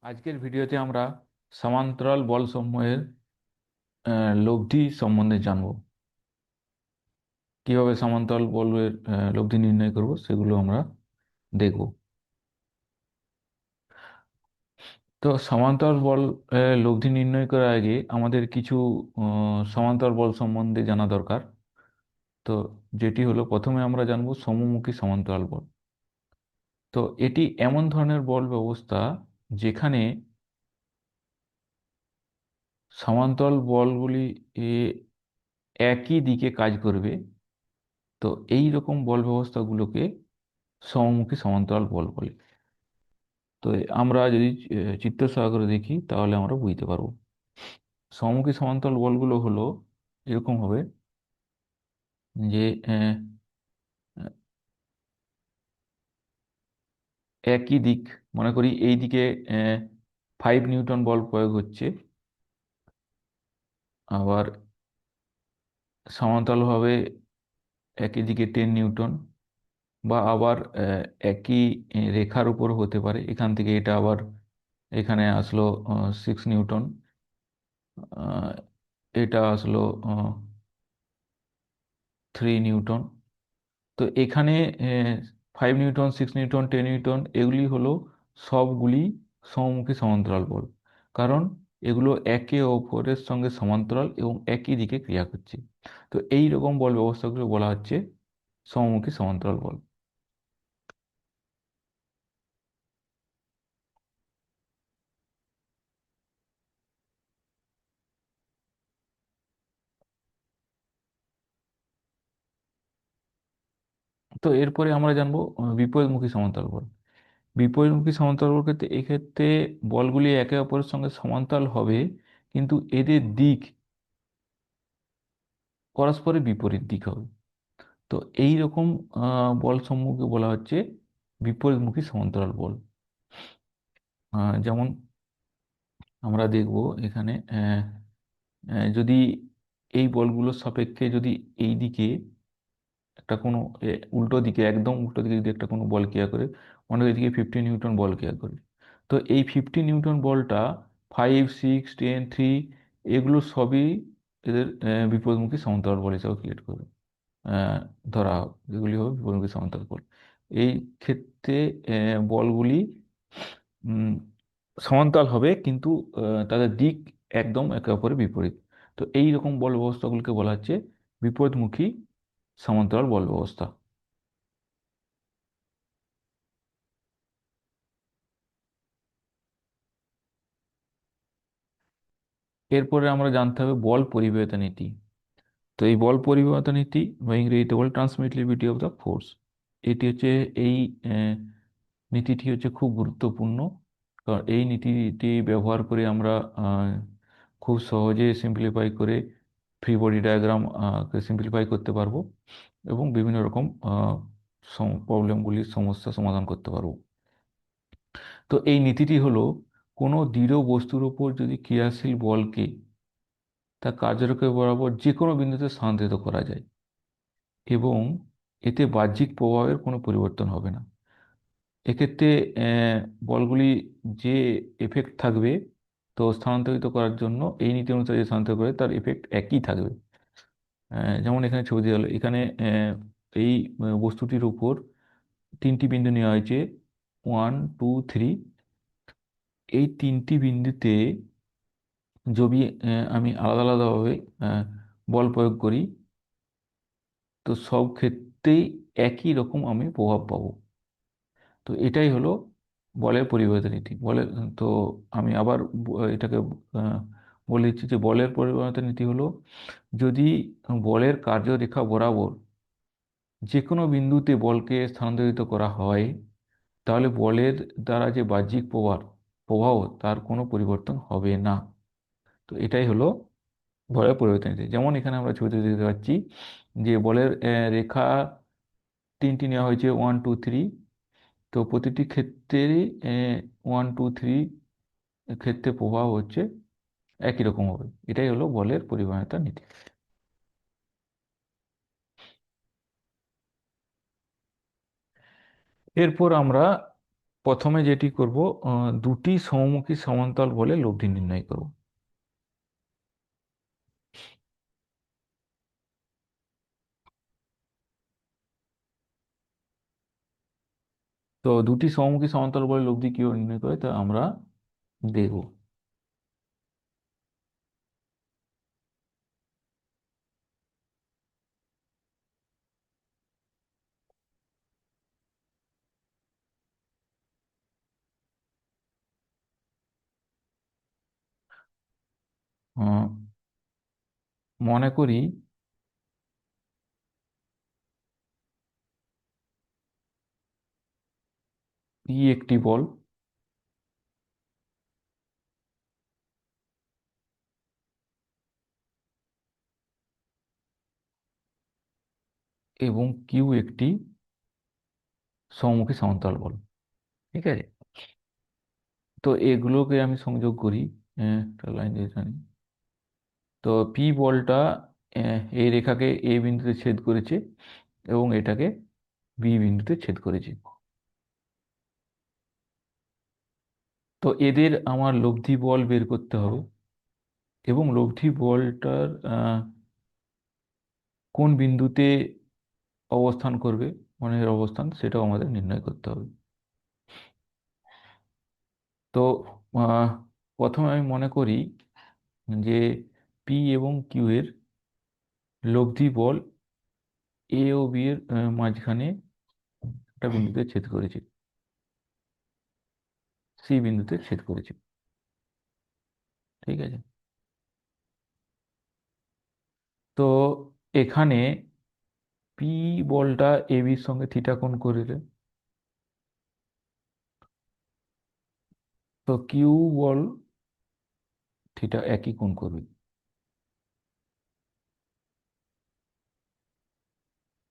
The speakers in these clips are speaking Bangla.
আজকের ভিডিওতে আমরা সমান্তরাল বলসমূহের লব্ধি সম্বন্ধে জানব। কিভাবে সমান্তরাল বলের লব্ধি নির্ণয় করব সেগুলো আমরা দেখব। তো সমান্তরাল বল লব্ধি নির্ণয় করার আগে আমাদের কিছু সমান্তরাল বল সম্বন্ধে জানা দরকার। তো যেটি হলো, প্রথমে আমরা জানবো সমমুখী সমান্তরাল বল। তো এটি এমন ধরনের বল ব্যবস্থা যেখানে সমান্তরাল বলগুলি এ, একই দিকে কাজ করবে। তো এই রকম বল ব্যবস্থাগুলোকে সমমুখী সমান্তরাল বল বলে। তো আমরা যদি চিত্র সহকারে দেখি তাহলে আমরা বুঝতে পারবো। সমমুখী সমান্তরাল বলগুলো হলো এরকম হবে যে আহ, একই দিক, মনে করি এই দিকে 5 নিউটন বল প্রয়োগ হচ্ছে, আবার সমান্তরালভাবে একই দিকে 10 নিউটন, বা আবার একই রেখার উপর হতে পারে। এখান থেকে এটা আবার এখানে আসলো 6 নিউটন, আহ, এটা আসলো 3 নিউটন। তো এখানে 5 নিউটন, 6 নিউটন, 10 নিউটন এগুলি হলো সবগুলি সমমুখী সমান্তরাল বল, কারণ এগুলো একে অপরের সঙ্গে সমান্তরাল এবং একই দিকে ক্রিয়া করছে। তো এই রকম বল ব্যবস্থাগুলো বলা হচ্ছে সমমুখী সমান্তরাল বল। তো এরপরে আমরা জানবো বিপরীতমুখী সমান্তরাল বল। বিপরীতমুখী সমান্তরাল বল ক্ষেত্রে এক্ষেত্রে বলগুলি একে অপরের সঙ্গে সমান্তরাল হবে, কিন্তু এদের দিক পরস্পরের বিপরীত দিক হবে। তো এই রকম বল সমূহকে বলা হচ্ছে বিপরীতমুখী সমান্তরাল বল। যেমন আমরা দেখব এখানে যদি এই বলগুলোর সাপেক্ষে যদি এই দিকে একটা কোনো উল্টো দিকে, একদম উল্টো দিকে যদি একটা কোনো বল ক্রিয়া করে, মনে করি এদিকে 50 নিউটন বল ক্রিয়া করে, তো এই 50 নিউটন বলটা 5, 6, 10, 3 এগুলো সবই এদের বিপরীতমুখী সমান্তরাল বল হিসাবে ক্রিয়েট করবে, আহ, ধরা হোক, যেগুলি হবে বিপরীতমুখী সমান্তরাল বল। এই ক্ষেত্রে বলগুলি উম, সমান্তরাল হবে, কিন্তু তাদের দিক একদম একে অপরের বিপরীত। তো এই রকম বল ব্যবস্থাগুলিকে বলা হচ্ছে বিপরীতমুখী সমান্তরাল বল ব্যবস্থা। এরপরে আমরা জানতে হবে বল পরিবাহিতা নীতি। তো এই বল পরিবাহিতা নীতি বা ইংরেজিতে বলে ট্রান্সমিটিভিটি অফ দ্য ফোর্স, এটি হচ্ছে এই আহ, নীতিটি হচ্ছে খুব গুরুত্বপূর্ণ। কারণ এই নীতিটি ব্যবহার করে আমরা খুব সহজে সিম্পলিফাই করে ফ্রি বডি ডায়াগ্রাম সিম্পলিফাই করতে পারবো এবং বিভিন্ন রকম প্রবলেমগুলির সমস্যা সমাধান করতে পারবো। তো এই নীতিটি হলো, কোনো দৃঢ় বস্তুর উপর যদি ক্রিয়াশীল বলকে তা কার্যরেখা বরাবর যে কোনো বিন্দুতে স্থানান্তরিত করা যায় এবং এতে বাহ্যিক প্রভাবের কোনো পরিবর্তন হবে না। এক্ষেত্রে আহ, বলগুলি যে এফেক্ট থাকবে, তো স্থানান্তরিত করার জন্য এই নীতি অনুসারে যে স্থানান্তর করে তার এফেক্ট একই থাকবে। যেমন এখানে ছবি দেওয়া হলো, এখানে এই বস্তুটির উপর 3টি বিন্দু নেওয়া হয়েছে, 1, 2, 3। এই 3টি বিন্দুতে যদি আমি আলাদা আলাদাভাবে আহ, বল প্রয়োগ করি, তো সব ক্ষেত্রেই একই রকম আমি প্রভাব পাবো। তো এটাই হলো বলের পরিবাহিত নীতি। বলের তো আমি আবার এটাকে আহ, বলে দিচ্ছি যে বলের পরিবাহিত নীতি হলো, যদি বলের কার্যরেখা বরাবর যে কোনো বিন্দুতে বলকে স্থানান্তরিত করা হয়, তাহলে বলের দ্বারা যে বাহ্যিক প্রভাব তার কোনো পরিবর্তন হবে না। তো এটাই হলো বলের পরিবর্তন নীতি। যেমন এখানে আমরা ছবিতে দেখতে পাচ্ছি যে বলের রেখা 3টি নেওয়া হয়েছে, 1, 2, 3। তো প্রতিটি ক্ষেত্রেই 1, 2, 3 ক্ষেত্রে প্রভাব হচ্ছে একই রকম হবে। এটাই হলো বলের পরিবাহিতা নীতি। এরপর আমরা প্রথমে যেটি করব, দুটি সমমুখী সমান্তরাল বলে লব্ধি নির্ণয় করব। তো দুটি সমমুখী সমান্তরাল বলে লব্ধি কিভাবে নির্ণয় করে তা আমরা দেখব। আহ, মনে করি পি একটি বল এবং কিউ একটি সমমুখী সমান্তরাল বল। ঠিক আছে, তো এগুলোকে আমি সংযোগ করি। একটা লাইন দিয়ে টানি। তো পি বলটা এই রেখাকে এ বিন্দুতে ছেদ করেছে এবং এটাকে বি বিন্দুতে ছেদ করেছে। তো এদের আমার লব্ধি বল বের করতে হবে এবং লব্ধি বলটার কোন বিন্দুতে অবস্থান করবে, মানে এর অবস্থান, সেটাও আমাদের নির্ণয় করতে হবে। তো আহ, প্রথমে আমি মনে করি যে পি এবং কিউ এর লব্ধি বল এ ও বি এর মাঝখানে একটা বিন্দুতে ছেদ করেছে, সি বিন্দুতে ছেদ করেছে। ঠিক আছে, তো এখানে পি বলটা এ বির সঙ্গে থিটা কোণ করবে, তো কিউ বল থিটা একই কোণ করবে।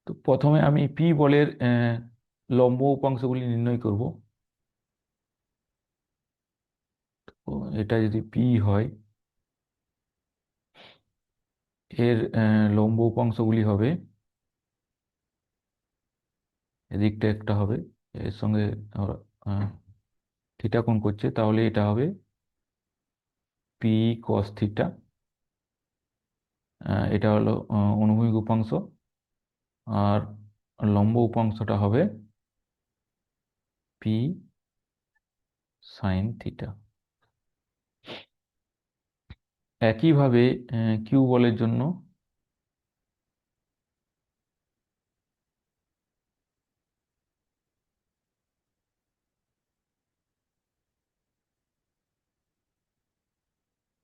তো প্রথমে আমি পি বলের লম্ব উপাংশগুলি নির্ণয় করব। তো এটা যদি পি হয়, এর লম্ব উপাংশগুলি হবে, এদিকটা একটা হবে, এর সঙ্গে থিটা কোণ করছে, তাহলে এটা হবে পি কস থিটা। এটা হলো অনুভূমিক উপাংশ, আর লম্ব উপাংশটা হবে পি সাইন থিটা। একইভাবে কিউ বলের জন্য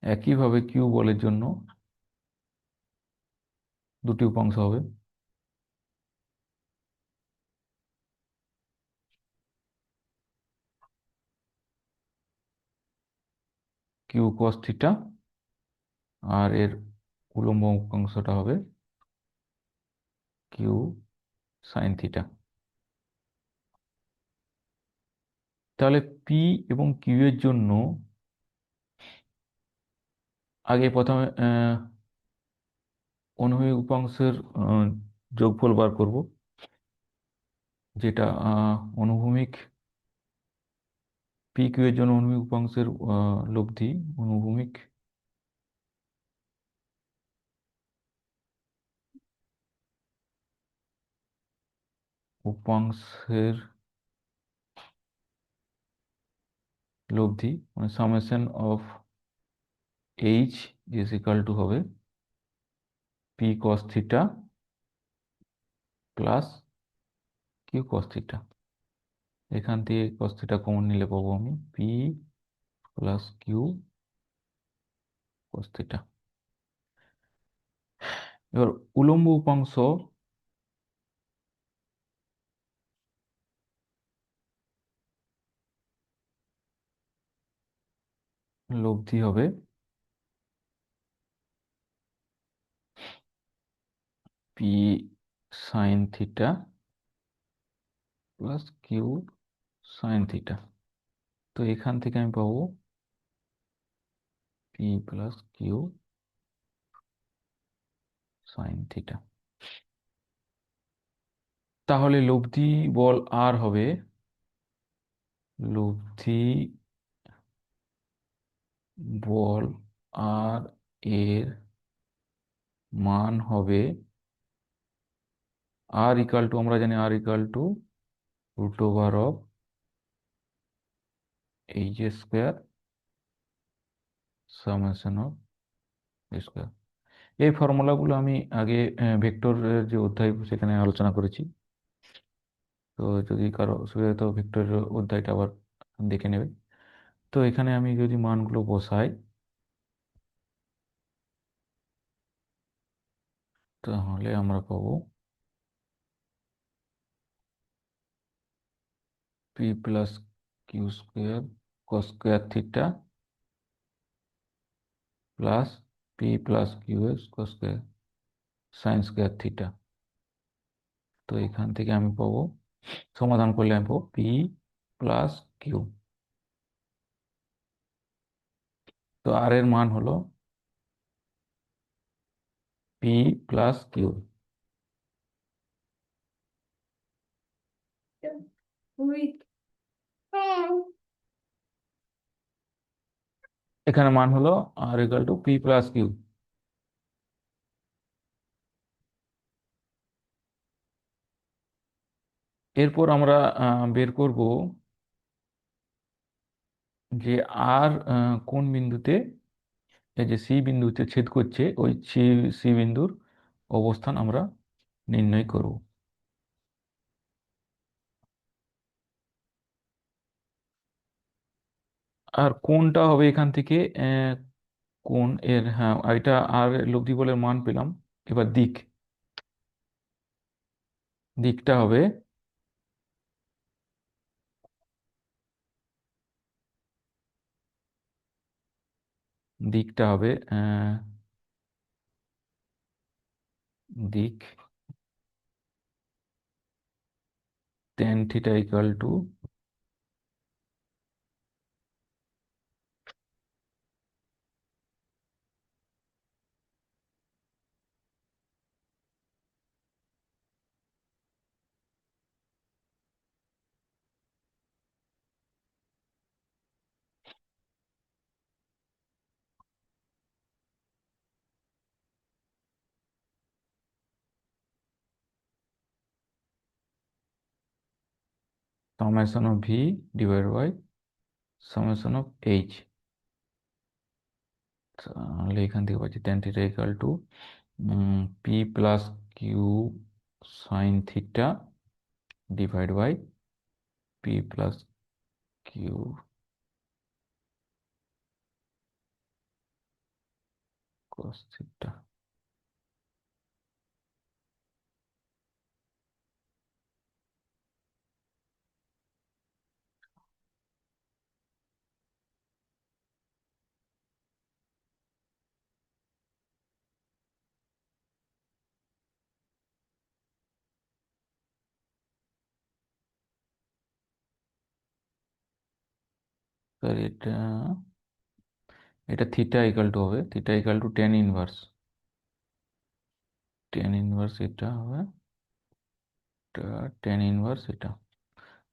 একইভাবে কিউ বলের জন্য দুটি উপাংশ হবে, কিউ কস থিটা, আর এর উলম্ব উপাংশটা হবে কিউ সাইন থিটা। তাহলে পি এবং কিউ এর জন্য আগে প্রথমে অনুভূমিক উপাংশের যোগফল বার করব, যেটা অনুভূমিক পি কিউ এর জন্য অনুভূমিক উপাংশের লব্ধি, অনুভূমিক উপাংশের লব্ধি, মানে summation of H is equal to হবে P cos theta plus Q cos theta. এখান থেকে কস থিটা কমন নিলে পাবো আমি P plus Q cos theta. এবার উলম্ব উপাংশ লব্ধি হবে P sine theta plus Q sine theta. তো এখান থেকে আমি পাবো P plus Q sine theta. তাহলে লব্ধি বল আর হবে লব্ধি বল আর এর মান হবে আর ইকাল টু, আমরা জানি আর equal to root over of H square summation of square. এই ফর্মুলাগুলো আমি আগে ভেক্টরের যে অধ্যায় সেখানে আলোচনা করেছি। তো যদি কারো অসুবিধা হয় তো ভেক্টরের অধ্যায়টা আবার দেখে নেবে। তো এখানে আমি যদি মানগুলো বসাই, তাহলে আমরা পাবো P plus Q square cos square theta plus P plus Q X cos square sine square theta. তো এখান থেকে আমি পাবো, সমাধান করলে আমি পাবো পি প্লাস কিউ। তো আর এর মান হলো পি প্লাস কিউ। এখানে মান হলো R equal to P plus Q. এরপর আমরা বের করব যে আর কোন বিন্দুতে, এই যে সি বিন্দুতে ছেদ করছে, ওই সি সি বিন্দুর অবস্থান আমরা নির্ণয় করব। আর কোনটা হবে এখান থেকে কোন এর, হ্যাঁ এটা আর লব্ধি বলের মান পেলাম। এবার দিকটা হবে, দিকটা হবে দিক tan theta equal to summation of V divide by summation of H. তাহলে এখান থেকে পাচ্ছি tan theta equal to P plus Q sine theta divide by P plus Q cos theta. Sir এটা, এটা থিটা ইকাল টু হবে, theta equal to tan inverse, tan inverse এটা হবে, টেন ইনভার্স এটা।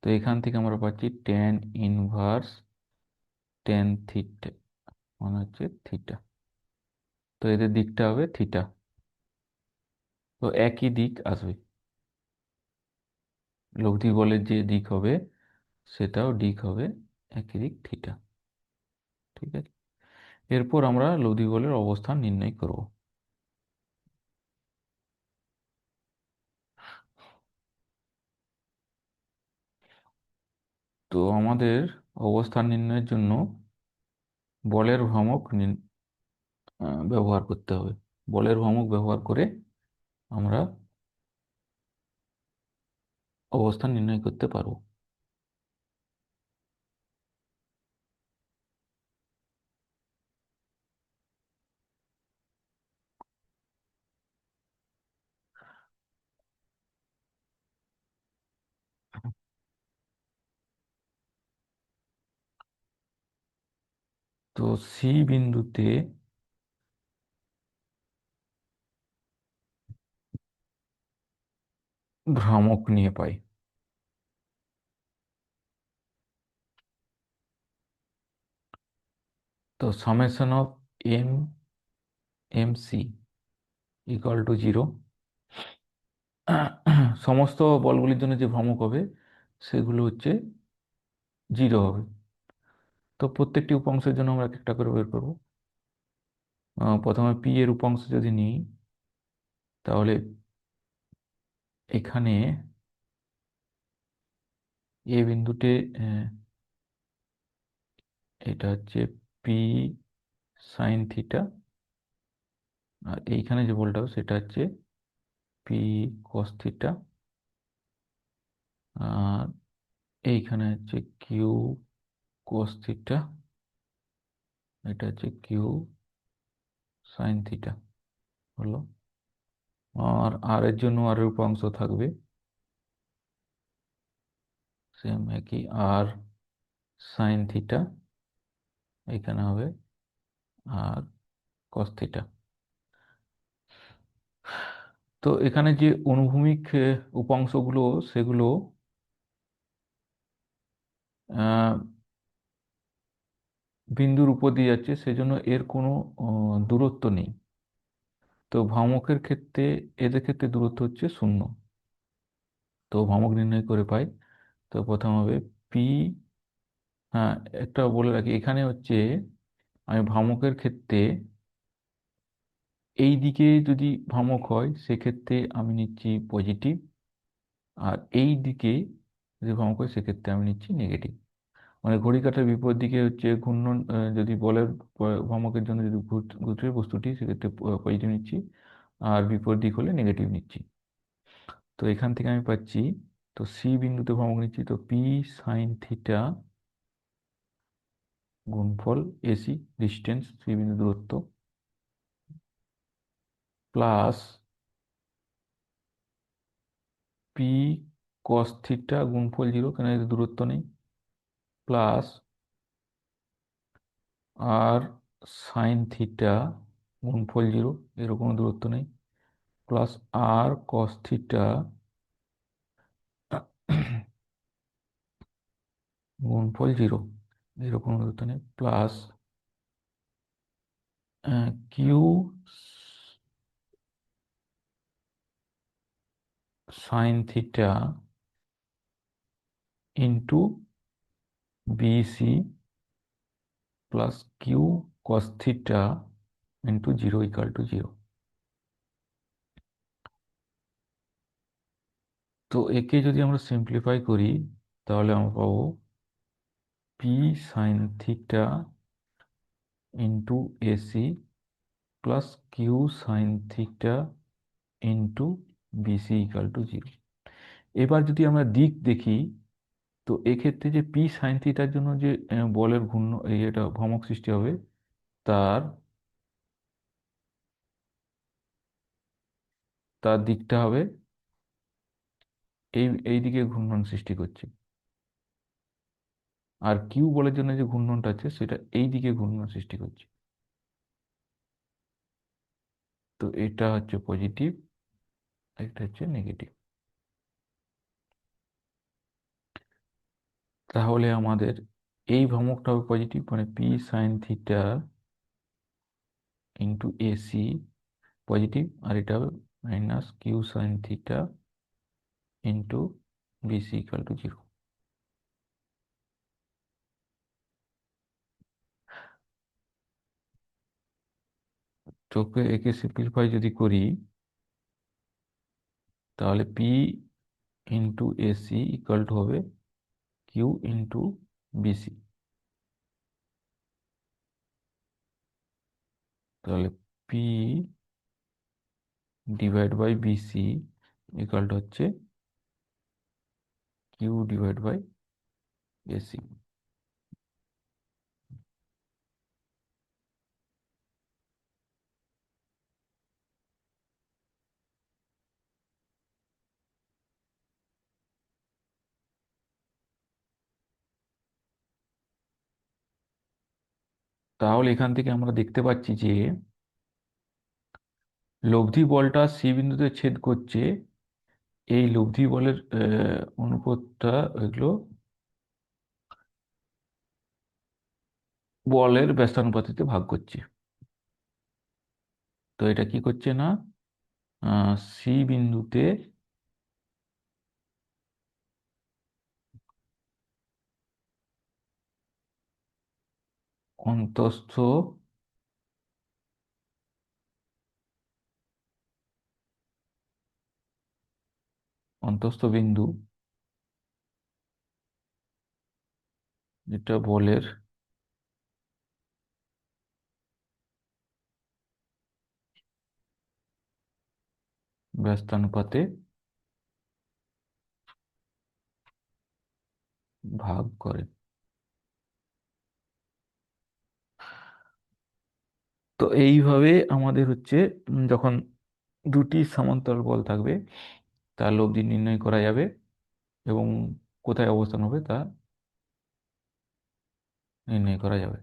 তো এখান থেকে আমরা পাচ্ছি টেন ইনভার্স টেন থিটা মানে হচ্ছে থিটা। তো এদের দিকটা হবে থিটা, তো একই দিক আসবে। লব্ধি বলের যে দিক হবে সেটাও দিক হবে একই দিক থিটা। ঠিক আছে, এরপর আমরা লব্ধি বলের অবস্থান নির্ণয় করব। তো আমাদের অবস্থান নির্ণয়ের জন্য বলের ভ্রামক ব্যবহার করতে হবে। বলের ভ্রামক ব্যবহার করে আমরা অবস্থান নির্ণয় করতে পারবো। তো সি বিন্দুতে ভ্রামক নিয়ে পাই, তো summation of M M C equal to 0। সমস্ত বলগুলির জন্য যে ভ্রামক হবে সেগুলো হচ্ছে 0 হবে। তো প্রত্যেকটি উপাংশের জন্য আমরা একটা করে বের করবো। প্রথমে পি এর উপাংশ যদি নিই, তাহলে এখানে এ বিন্দুতে এটা হচ্ছে পি সাইন থিটা, আর এইখানে যে বলটা হবে সেটা হচ্ছে পি কস থিটা, আর এইখানে হচ্ছে কিউ কস থিটা, এটা হচ্ছে কিউ সাইন থিটা হলো। আর এর জন্য আর এর উপাংশ থাকবে সেম একই, আর সাইন থিটা এখানে হবে, আর কস থিটা। তো এখানে যে অনুভূমিক উপাংশগুলো সেগুলো আহ, বিন্দুর উপর দিয়ে যাচ্ছে, সেজন্য এর কোনো দূরত্ব নেই। তো ভ্রামকের ক্ষেত্রে এদের ক্ষেত্রে দূরত্ব হচ্ছে 0। তো ভ্রামক নির্ণয় করে পাই। তো প্রথম হবে পি, হ্যাঁ একটা বলে রাখি, এখানে হচ্ছে আমি ভ্রামকের ক্ষেত্রে এই দিকে যদি ভ্রামক হয় সেক্ষেত্রে আমি নিচ্ছি পজিটিভ, আর এই দিকে যদি ভ্রামক হয় সেক্ষেত্রে আমি নিচ্ছি নেগেটিভ। মানে ঘড়ি কাঁটার বিপরীত দিকে হচ্ছে ঘূর্ণন, যদি বলের ভ্রামকের জন্য যদি ঘুরছে বস্তুটি সেক্ষেত্রে পজিটিভ নিচ্ছি, আর বিপরীত দিক হলে নেগেটিভ নিচ্ছি। তো এখান থেকে আমি পাচ্ছি, তো সি বিন্দুতে ভ্রামক নিচ্ছি, তো পি সাইন থিটা গুণফল এসি ডিস্টেন্স সি বিন্দু দূরত্ব, প্লাস পি কস থিটা গুণফল 0, কেন এর দূরত্ব নেই, প্লাস আর সাইন থিটা গুণফল 0, এর কোনো দূরত্ব নেই, প্লাস আর কস থিটা গুণফল 0, এর কোনো দূরত্ব নেই, plus Q sine theta into BC plus Q cos theta into 0 equal to 0। তো একে যদি আমরা সিম্পলিফাই করি তাহলে আমরা পাবো P sine theta into AC plus Q sine theta into BC equal to 0। এবার যদি আমরা দিক দেখি, তো এক্ষেত্রে যে পি সাইন থিটার জন্য যে বলের ঘূর্ণ এটা ভ্রামক সৃষ্টি হবে, তার তার দিকটা হবে এই দিকে ঘূর্ণন সৃষ্টি করছে, আর কিউ বলের জন্য যে ঘূর্ণনটা আছে সেটা এই দিকে ঘূর্ণন সৃষ্টি করছে। তো এটা হচ্ছে পজিটিভ, এটা হচ্ছে নেগেটিভ। তাহলে আমাদের এই ভ্রামকটা হবে পজিটিভ, মানে P sine theta into AC positive, আর এটা হবে minus Q sine theta into BC equal to 0। চোখে একে সিম্পলিফাই যদি করি তাহলে P into AC equal to হবে কিউ ইন্টু বিসি। তাহলে P divide by BC equal to হচ্ছে কিউ ডিভাইড বাই এসি। তাহলে এখান থেকে আমরা দেখতে পাচ্ছি যে লব্ধি বলটা সি বিন্দুতে ছেদ করছে, এই লব্ধি বলের অনুপাতটা এগুলো বলের ব্যস্তানুপাতিতে ভাগ করছি। তো এটা কি করছে না, সি বিন্দুতে অন্তঃস্থ অন্তঃস্থ বিন্দু, যেটা বলের ব্যস্তানুপাতে ভাগ করে। তো এইভাবে আমাদের হচ্ছে যখন দুটি সমান্তরাল বল থাকবে তার লব্ধি নির্ণয় করা যাবে এবং কোথায় অবস্থান হবে তা নির্ণয় করা যাবে।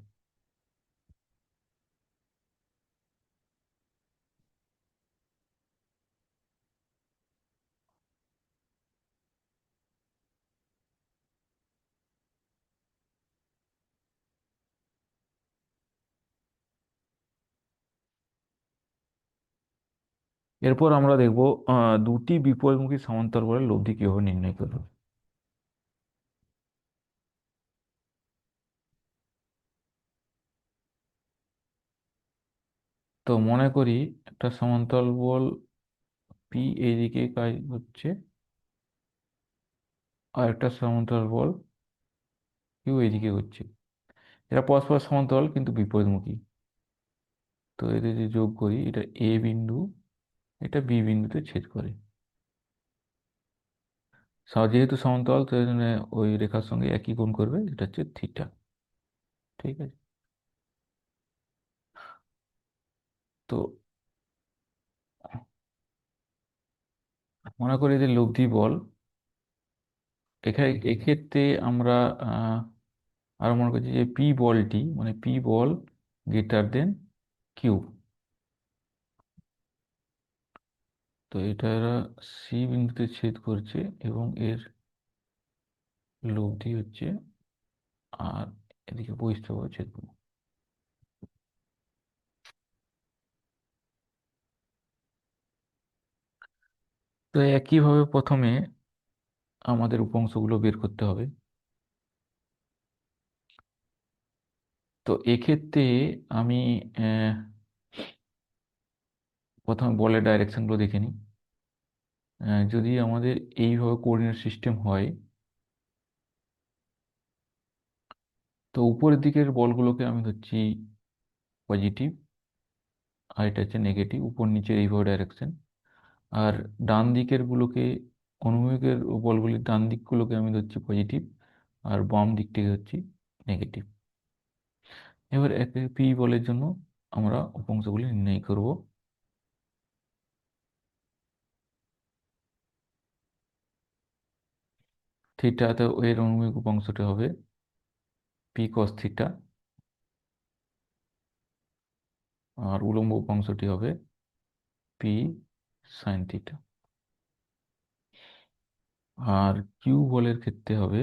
এরপর আমরা দেখব দুটি বিপরীতমুখী সমান্তরাল বলের লব্ধি কিভাবে নির্ণয় করব। তো মনে করি একটা সমান্তরাল বল পি এইদিকে কাজ হচ্ছে, আর একটা সমান্তরাল বল কিউ এইদিকে হচ্ছে। এরা পরস্পর সমান্তরাল কিন্তু বিপরীতমুখী। তো এদের যদি যোগ করি, এটা এ বিন্দু, এটা বি বিন্দুতে ছেদ করে। যেহেতু সমান্তরাল তো এই জন্য ওই রেখার সঙ্গে একই কোণ করবে, এটা হচ্ছে থিটা। ঠিক আছে। তো মনে করি যে লব্ধি বল, এক্ষেত্রে আমরা আহ আরো মনে করছি যে পি বলটি মানে পি বল গ্রেটার দেন কিউ। তো এটা এরা সি বিন্দুতে ছেদ করছে এবং এর লব্ধি হচ্ছে আর এদিকে বহিঃস্থভাবে ছেদ করবে। তো একইভাবে প্রথমে আমাদের উপাংশগুলো বের করতে হবে। তো এক্ষেত্রে আমি আহ, প্রথমে বলের ডাইরেকশনগুলো দেখে নিই। যদি আমাদের এইভাবে কোঅর্ডিনেট সিস্টেম হয়, তো উপরের দিকের বলগুলোকে আমি ধরছি পজিটিভ, আর এটা হচ্ছে নেগেটিভ, উপর নিচে এইভাবে ডাইরেকশন। আর ডান দিকের গুলোকে, অনুভূমিকের বলগুলির ডান দিকগুলোকে আমি ধরছি পজিটিভ, আর বাম দিকটিকে ধরছি নেগেটিভ। এবার একে পি বলের জন্য আমরা উপাংশগুলি নির্ণয় করব। থিটাতে এর অনুভূমিক উপাংশটি হবে পি কস থিটা, আর উলম্ব উপাংশটি হবে পি সাইন থিটা। আর কিউ বলের ক্ষেত্রে হবে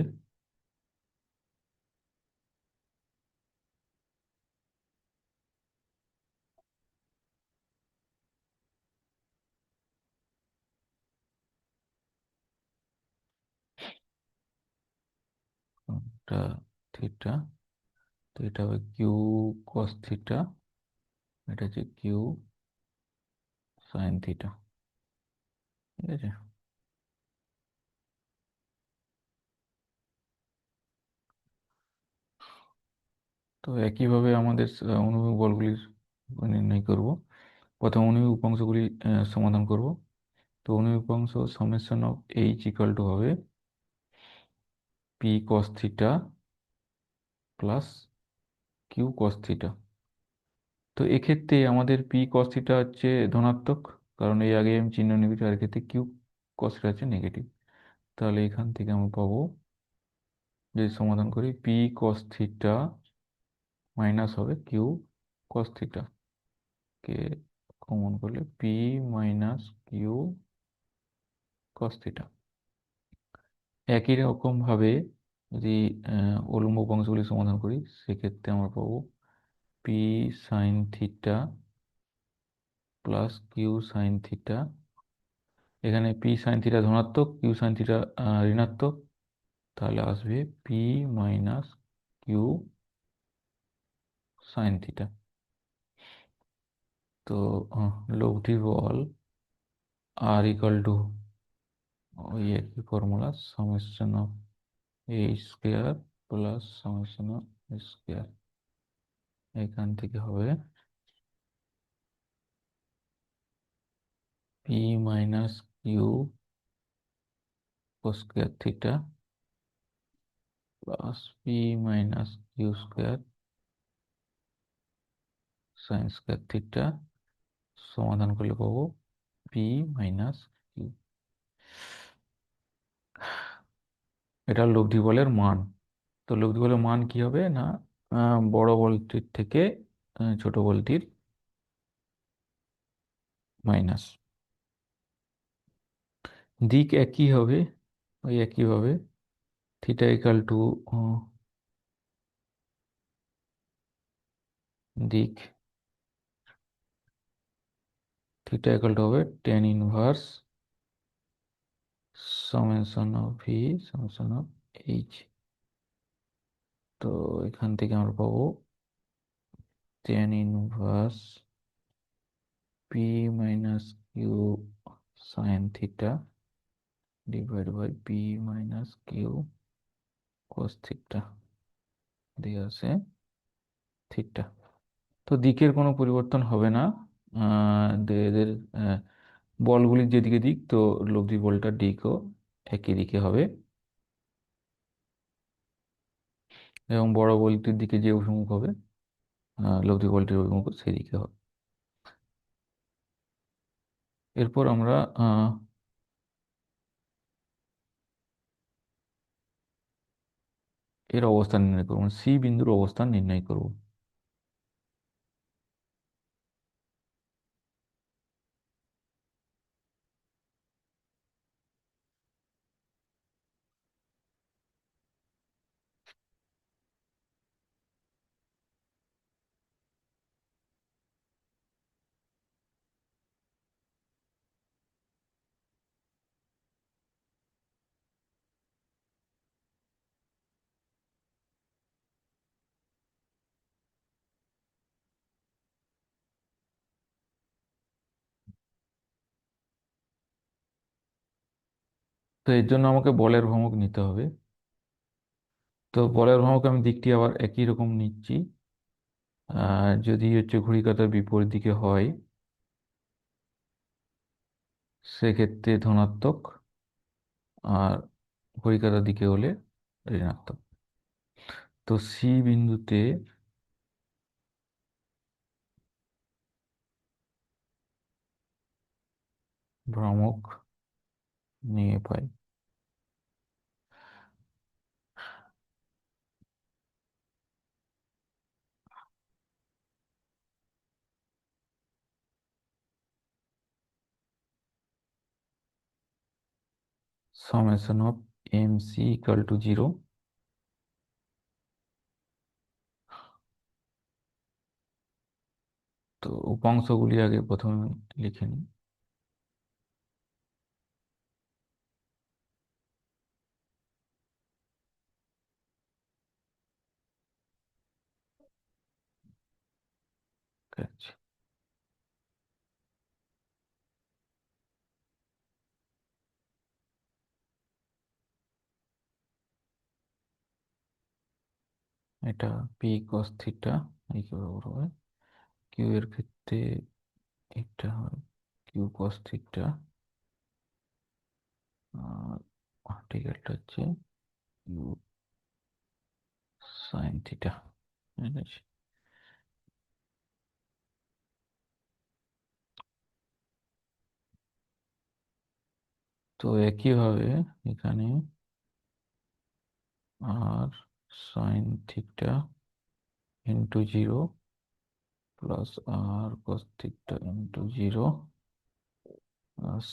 এটা থিটা, তো এটা হবে কিউ কস থিটা, এটা হচ্ছে কিউ সাইন থিটা। ঠিক আছে। তো একইভাবে আমাদের অনুভূমিক বলগুলির নির্ণয় করব। প্রথম অনুভূমিক উপাংশগুলি সমাধান করব। তো অনুভূমিক উপাংশ summation of H equal to হবে P cos theta plus Q cos theta. তো এক্ষেত্রে আমাদের পি কস থিটা হচ্ছে ধনাত্মক, কারণ এই আগে আমি চিহ্ন নেগেটিভ, আর এক্ষেত্রে কিউ কস থিটা হচ্ছে নেগেটিভ। তাহলে এখান থেকে আমরা পাবো, যদি সমাধান করি, পি কস থিটা মাইনাস হবে কিউ কস থিটা, কে কমন করলে P minus Q cos theta. একই রকম ভাবে যদি উলম্ব উপাংশগুলি সমাধান করি সেক্ষেত্রে আমরা পাবো P sine theta plus Q sine theta. এখানে পি সাইন থিটা ধনাত্মক, কিউ সাইন থিটা ঋণাত্মক, তাহলে আসবে P minus Q sine theta. তো লব্ধি বল আর ইকাল টু ওই একই formula, summation of A square plus summation of square. এখান থেকে হবে P minus Q square theta plus P minus Q square sine square theta. সমাধান করলে পাবো পি মাইনাস কিউ। এটা লব্ধি বলের মান। তো লব্ধি বলের মান কি হবে না, বড় বলটির থেকে ছোট বলটির মাইনাস। দিক একই হবে, ওই একইভাবে থিটা ইকাল টু দিক, থিটা ইকাল টু হবে tan inverse summation of V summation of H. তো এখান থেকে আমরা পাবো tan inverse P minus Q sine theta divide by P minus Q cos theta দিয়ে আছে থিটা। তো দিকের কোনো পরিবর্তন হবে না, এদের বলগুলির যেদিকে দিক, তো লব্ধি বলটার দিকও একই দিকে হবে এবং বড় বলটির দিকে যে অভিমুখ হবে লব্ধি বলটির অভিমুখ সেদিকে হবে। এরপর আমরা এর অবস্থান নির্ণয় করব, সি বিন্দুর অবস্থান নির্ণয় করব। তো এর জন্য আমাকে বলের ভ্রমক নিতে হবে। তো বলের ভ্রমক আমি দিকটি আবার একই রকম নিচ্ছি। যদি হচ্ছে ঘড়ি কাঁটার বিপরীত দিকে হয় সেক্ষেত্রে ধনাত্মক, আর ঘড়ি কাঁটার দিকে হলে ঋণাত্মক। তো সি বিন্দুতে ভ্রমক নিয়ে পাই summation of mc equal to 0। তো উপাংশগুলি আগে প্রথমে লিখে নিই। আচ্ছা, এটা পি cos থিটা এই কি বরাবর হবে, কিউ এর ক্ষেত্রে এটা হয় কিউ cos থিটা, আর ঠিক এটা হচ্ছে কিউ সাইন থিটা। ঠিক আছে, তো একইভাবে এখানে R sine theta into 0 plus R cos theta into 0 plus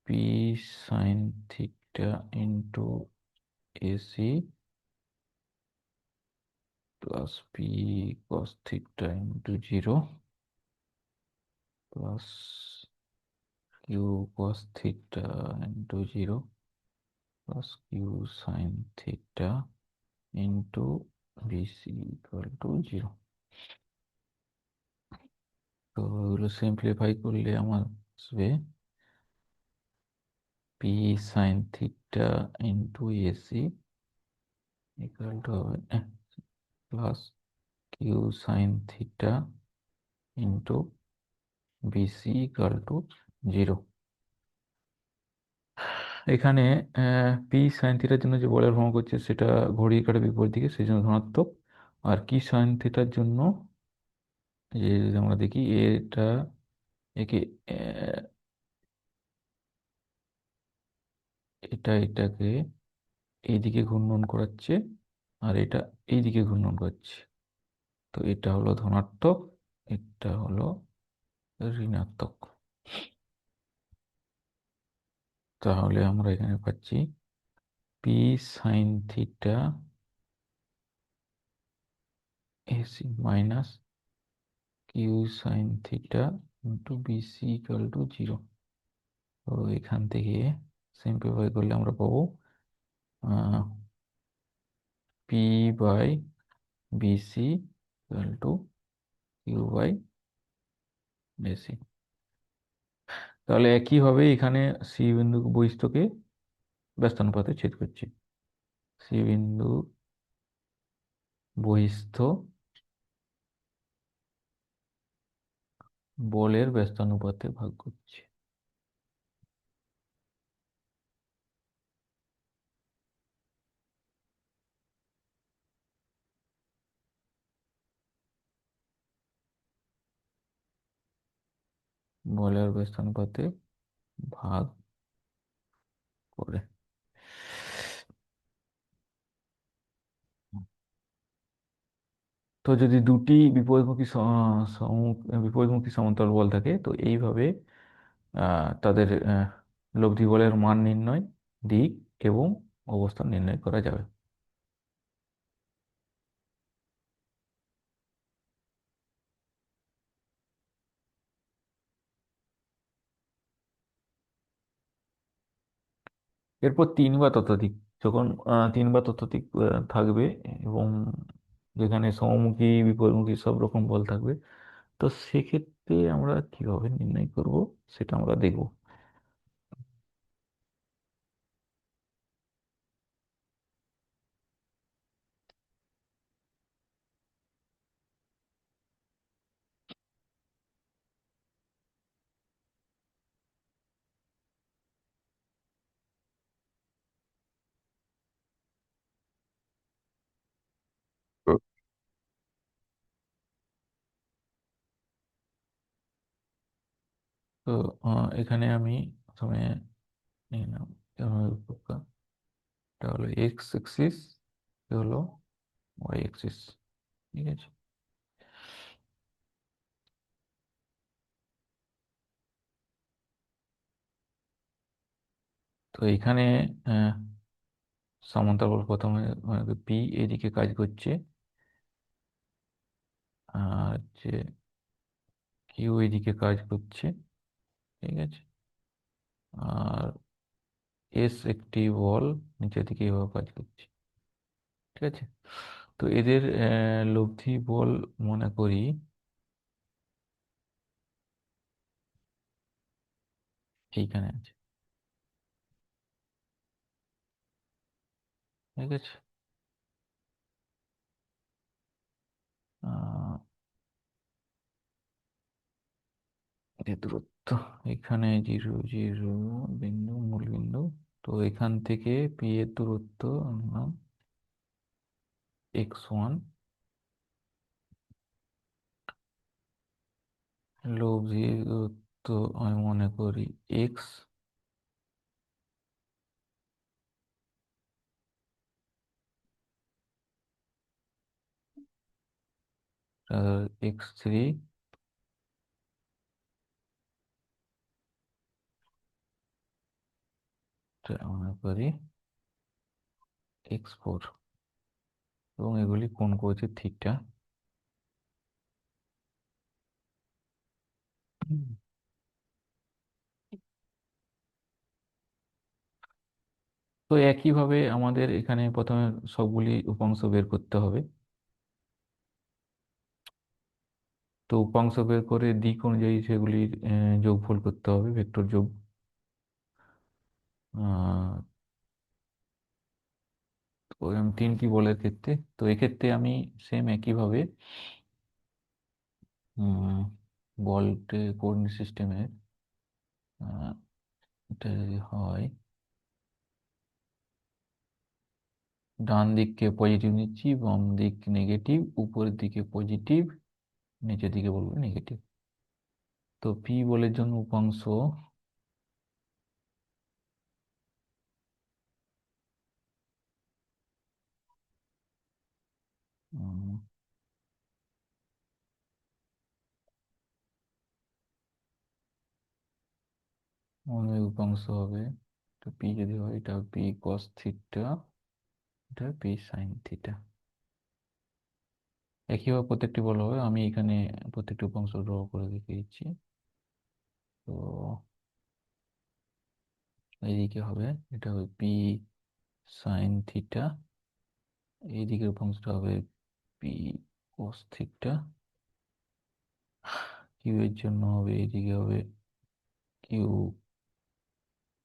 P sine theta theta into AC plus P cos theta into zero plus Q cos theta into zero plus Q sine theta into BC equal to zero. তো এগুলো সিম্পলিফাই করলে আমার আসবে P sine theta into AC equal to হবে plus Q sine theta into BC equal to zero. এখানে পি সাইন থিটার জন্য যে বলের ভ্রমণ করছে সেটা ঘড়ির কাঁটার বিপরীত দিকে, সেই জন্য ধনাত্মক। আর কি সাইন থিটার জন্য যে যদি আমরা দেখি এটা একে আহ, এটাকে এইদিকে ঘূর্ণন করাচ্ছে আর এটা এইদিকে ঘূর্ণন করছে। তো এটা হলো ধনাত্মক, এটা হলো ঋণাত্মক। তাহলে আমরা এখানে পাচ্ছি P sine theta AC minus Q sine theta into BC equal to zero. তো এখান থেকে সিম্পলিফাই করলে আমরা পাবো P by BC equal to Q by AC. তাহলে একইভাবে এখানে সি বিন্দু বহিস্থকে ব্যস্তানুপাতে ছেদ করছি। সি বিন্দু বহিস্থ বলের ব্যস্তানুপাতে ভাগ করছি। বলের ব্যস্তানুপাতে ভাগ করে। তো যদি দুটি বিপরীতমুখী সমান্তরাল বল থাকে তো এইভাবে তাদের লব্ধি বলের মান নির্ণয়, দিক এবং অবস্থান নির্ণয় করা যাবে। এরপর তিন বা ততোধিক, যখন তিন বা ততোধিক থাকবে এবং যেখানে সমমুখী বিপরীতমুখী সব রকম বল থাকবে, তো সেক্ষেত্রে আমরা কিভাবে নির্ণয় করব সেটা আমরা দেখব। তো এখানে আমি প্রথমে নিয়ে নাম এটা হলো এক্স এক্সিস, এটা হলো ওয়াই এক্সিস। ঠিক আছে। তো এখানে আহ, সমান্তরাল প্রথমে পি এদিকে কাজ করছে আর যে কিউ এদিকে কাজ করছে। ঠিক আছে। আর এস একটি বল নিচের দিকে এভাবে কাজ করছে। ঠিক আছে। তো এদের লব্ধি বল মনে করি এইখানে আছে। ঠিক আছে। আহ, যে দূরত্ব এখানে জিরো জিরো বিন্দু মূল বিন্দু, তো এখান থেকে পি এর দূরত্ব x1, লব্ধি দূরত্ব আমি মনে করি এক্স, x3, মনে করি x4, এবং এগুলি কোণ করেছে থিটা। তো একইভাবে আমাদের এখানে প্রথমে সবগুলি উপাংশ বের করতে হবে। তো উপাংশ বের করে দিক অনুযায়ী সেগুলির যোগফল করতে হবে, ভেক্টর যোগ। তো আমি তিনটি বলের ক্ষেত্রে, তো এক্ষেত্রে আমি সেম একইভাবে বলটে কোঅর্ডিনেট সিস্টেমের এটা যদি হয়, ডান দিককে পজিটিভ নিচ্ছি, বাম দিক নেগেটিভ, উপরের দিকে পজিটিভ, নিচের দিকে বলবো নেগেটিভ। তো পি বলের জন্য উপাংশ উম, অনুভূমিক উপাংশ হবে, তো পি যদি হয় এটা পি কস থিটা, এটা পি সাইন থিটা। একইভাবে প্রত্যেকটি বলা হবে, আমি এখানে প্রত্যেকটি উপাংশ ড্র করে দেখিয়ে দিচ্ছি। তো এইদিকে হবে, এটা হবে পি সাইন থিটা, এইদিকের উপাংশটা হবে পি কোস থিটা, কিউ এর জন্য হবে এইদিকে হবে কিউ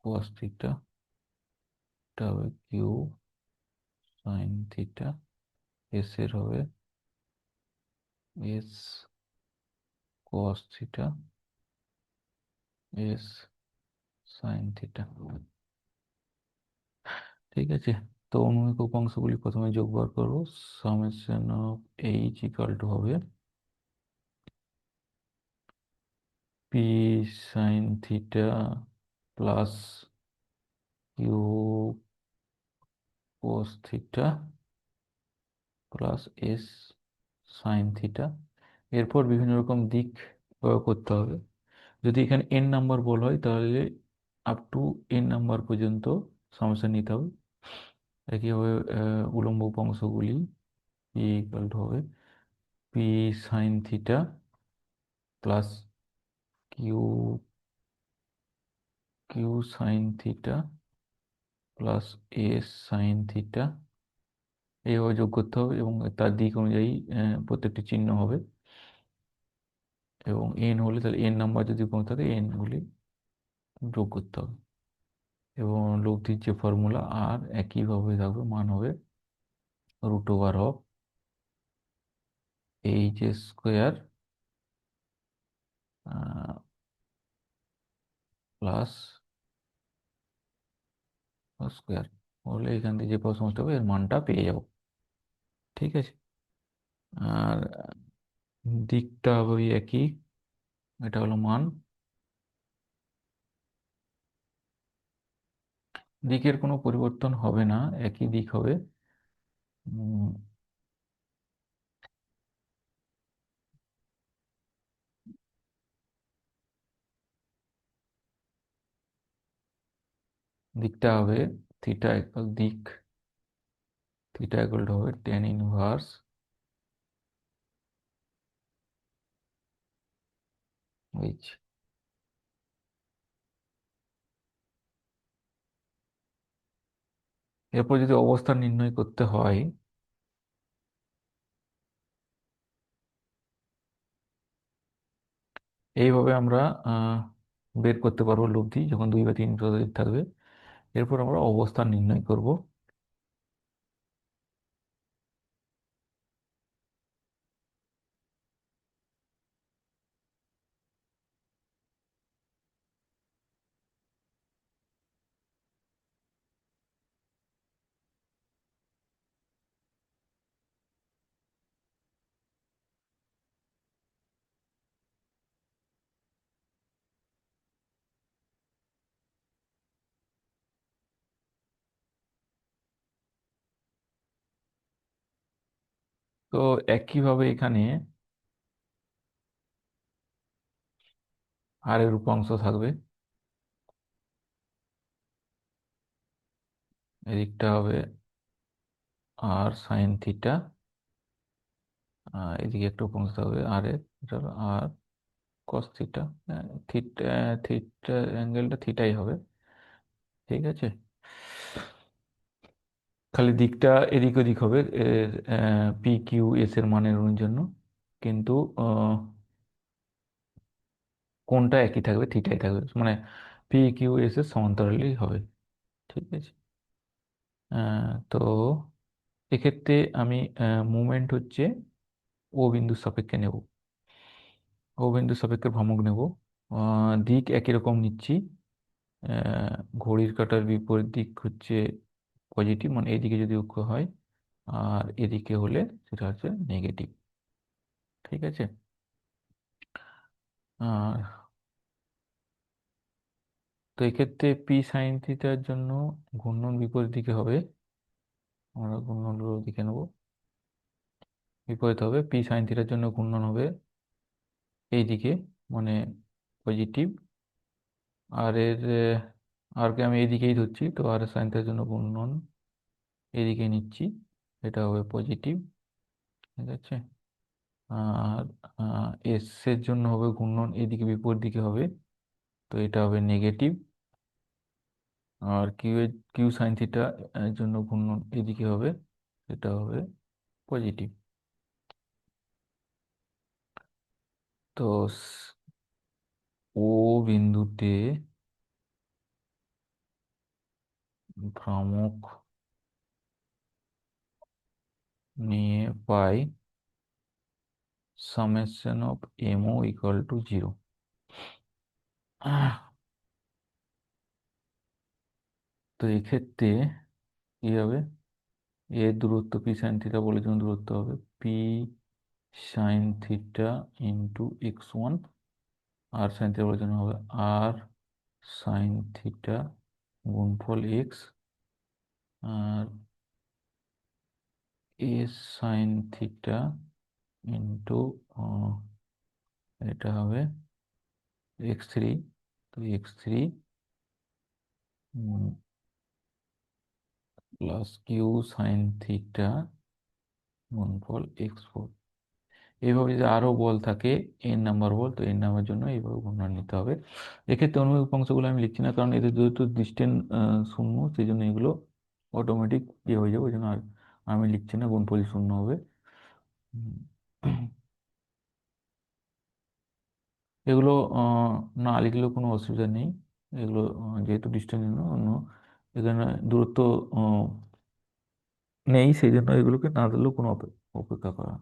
কোস থিটা, এটা হবে কিউ সাইন থিটা, এস এর হবে S cos theta, S sine theta. ঠিক আছে, তো অনুভূমিক উপাংশগুলি প্রথমে যোগ বার করবো। Summation of H equal to হবে P sine theta plus Q cos theta plus S sine theta. এরপর বিভিন্ন রকম দিক প্রয়োগ করতে হবে। যদি এখানে এন নাম্বার বল হয় তাহলে আপ টু এন নাম্বার পর্যন্ত সামেশন নিতে হবে। একইভাবে উলম্ব উপাংশগুলি পি ইকাল টু হবে P sine theta plus Q Q sine theta plus S sine theta, এইভাবে যোগ করতে হবে এবং তার দিক অনুযায়ী প্রত্যেকটি চিহ্ন হবে। এবং এন হলে তাহলে এন নাম্বার যদি কম থাকে এন গুলি যোগ করতে হবে। এবং লব্ধির যে ফর্মুলা আর একইভাবে থাকবে, মান হবে root over of H square plus square, হলে এখান থেকে যে সমস্ত হবে এর মানটা পেয়ে যাব। ঠিক আছে, আর দিকটা হবে ওই একই, এটা হলো মান। দিকের কোনো পরিবর্তন হবে না, একই দিক হবে। উম, দিকটা হবে থিটা ইকুয়াল দিক, থিটা ইকুয়াল টু হবে টেন ইনভার্স এইচ। এরপর যদি অবস্থান নির্ণয় করতে হয়, এইভাবে আমরা আহ, বের করতে পারবো লব্ধি যখন 2 বা 3 পদার্থ থাকবে। এরপর আমরা অবস্থান নির্ণয় করব। তো একইভাবে এখানে আর এর উপাংশ থাকবে, এদিকটা হবে আর সাইন থিটা, এদিকে একটু পৌঁছতে হবে আর এর, এটা হলো আর কস থিটা। থিটা, থিটা অ্যাঙ্গেলটা থিটাই হবে। ঠিক আছে, খালি দিকটা এদিক ওদিক হবে এর, পি কিউ এস এর মানের জন্য, কিন্তু আহ, কোণটা একই থাকবে, থিটাই থাকবে, মানে পি কিউ এস এর সমান্তরালই হবে। ঠিক আছে, তো এক্ষেত্রে আমি মুভমেন্ট হচ্ছে ও বিন্দুর সাপেক্ষে নেব, ও বিন্দুর সাপেক্ষে ভ্রামক নেব। দিক একই রকম নিচ্ছি। আহ, ঘড়ির কাঁটার বিপরীত দিক হচ্ছে পজিটিভ, মানে এদিকে যদি অক্ষ হয়, আর এদিকে হলে সেটা হচ্ছে নেগেটিভ। ঠিক আছে, আর তো এক্ষেত্রে পি সাইন থিটার জন্য ঘূর্ণন বিপরীত দিকে হবে, আমরা ঘূর্ণন দিকে নেব, বিপরীত হবে। পি সাইন থিটার জন্য ঘূর্ণন হবে এই দিকে, মানে পজিটিভ। আর এর আরকে আমি এইদিকেই ধরছি, তো আর সাইন থিটার জন্য ঘূর্ণন এইদিকে নিচ্ছি, এটা হবে পজিটিভ। ঠিক আছে, আর এস এর জন্য হবে ঘূর্ণন এদিকে বিপরীত দিকে হবে, তো এটা হবে নেগেটিভ। আর কিউ সাইন থিটা এর জন্য ঘূর্ণন এদিকে হবে, এটা হবে পজিটিভ। তো ও বিন্দুতে ভ্রামক নিয়ে পাই summation of MO equal to 0। তো এক্ষেত্রে কি হবে, এর দূরত্ব পি সাইন থিটা বলে জন্য দূরত্ব হবে P sine theta into x1, আর সাইন থিটা বলে জন্য হবে আর সাইন থিটা গুণফল এক্স, আর এস সাইন থিটা ইন্টু এটা হবে x3, তো x3 plus Q sine theta গুণফল x4। এইভাবে যদি আরো বল থাকে, এন নাম্বার বল, তো এন নাম্বার জন্য এইভাবে ঘূর্ণন নিতে হবে। এক্ষেত্রে অনুভূমিক অংশগুলো আমি লিখছি না, কারণ এদের যেহেতু ডিস্টেন্স শূন্য, সেই জন্য এগুলো অটোমেটিক ইয়ে হয়ে যাবে, ওই জন্য আর আমি লিখছি না, গুণফল শূন্য হবে। হুম। এগুলো না লিখলেও কোনো অসুবিধা নেই, এগুলো যেহেতু ডিস্টেন্স অন্য, এখানে দূরত্ব আহ, নেই, সেই জন্য এগুলোকে না দিলেও কোনো অপেক্ষা করা।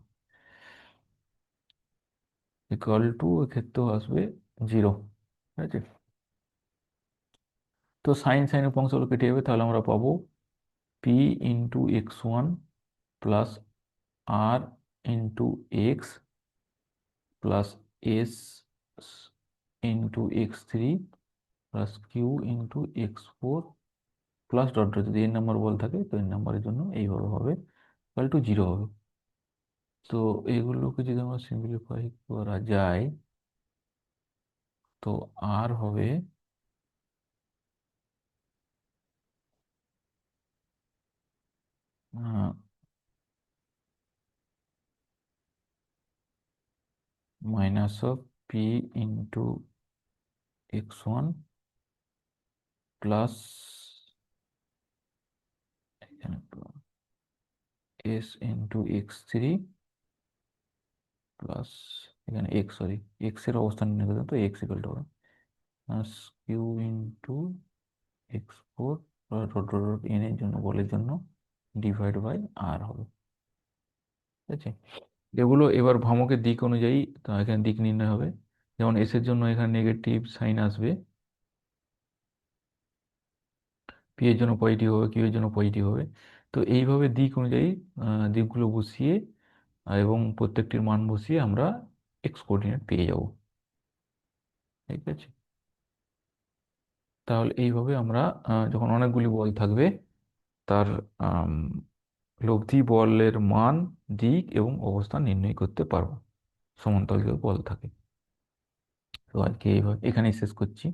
ইকুয়াল টু এক্ষেত্রেও আসবে 0। ঠিক আছে, তো সাইন সাইন অংশগুলো কেটে যাবে, তাহলে আমরা পাবো P into x1 plus R into X plus S into x3 plus Q into x4 plus dot dot, যদি এন নাম্বার বল থাকে তো এন নাম্বারের জন্য এইভাবে হবে, ইকুয়াল টু 0 হবে। তো এগুলোকে যদি আমরা সিম্পলিফাই করা যায়, তো আর হবে minus of P into x1 plus এখানে এস ইন্টু x3 প্লাস এখানে এক্স, সরি এক্স এর অবস্থান নির্ণয় করতে হবে, তো এক্স ইকুয়াল টু হবে plus Q into x4 dot dot dot N এর জন্য, বলের জন্য ডিভাইড বাই আর হবে। ঠিক আছে, এগুলো এবার ভ্রামকের দিক অনুযায়ী তো এখানে দিক নির্ণয় হবে। যেমন এস এর জন্য এখানে নেগেটিভ সাইন আসবে, পি এর জন্য পজিটিভ হবে, কিউ এর জন্য পজিটিভ হবে। তো এইভাবে দিক অনুযায়ী দিকগুলো বসিয়ে এবং প্রত্যেকটির মান বসিয়ে আমরা এক্স কোঅর্ডিনেট পেয়ে যাব। ঠিক আছে, তাহলে এইভাবে আমরা যখন অনেকগুলি বল থাকবে, তার আম, লব্ধি বলের মান, দিক এবং অবস্থান নির্ণয় করতে পারবো, সমান্তরাল যদি বল থাকে। তো আজকে এইভাবে এখানেই শেষ করছি।